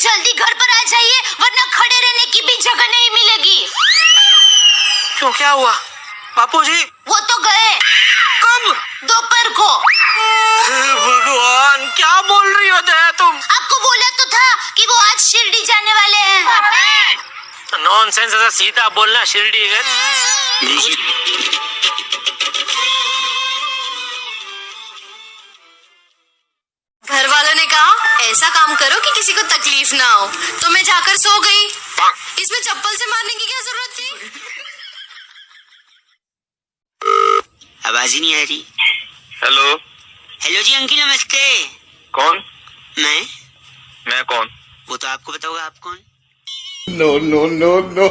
जल्दी घर पर आ जाइए वरना खड़े रहने की भी जगह नहीं मिलेगी। क्यों, क्या हुआ? बापूजी वो तो गए। कब? दोपहर को। भगवान, क्या बोल रही हो दया तुम? आपको बोला तो था कि वो आज शिरडी जाने वाले हैं। नॉनसेंस, ऐसा सीधा बोलना। शिरडी गए? घर वालों ने कहा ऐसा काम करो कि किसी को तकलीफ ना हो, तो मैं जाकर सो गई। इसमें चप्पल से मारने की क्या जरूरत थी? आवाज ही नहीं आ रही। हेलो। हेलो जी अंकिल, नमस्ते। कौन? मैं कौन? वो तो आपको बताऊंगा। आप कौन? No, no, no, no.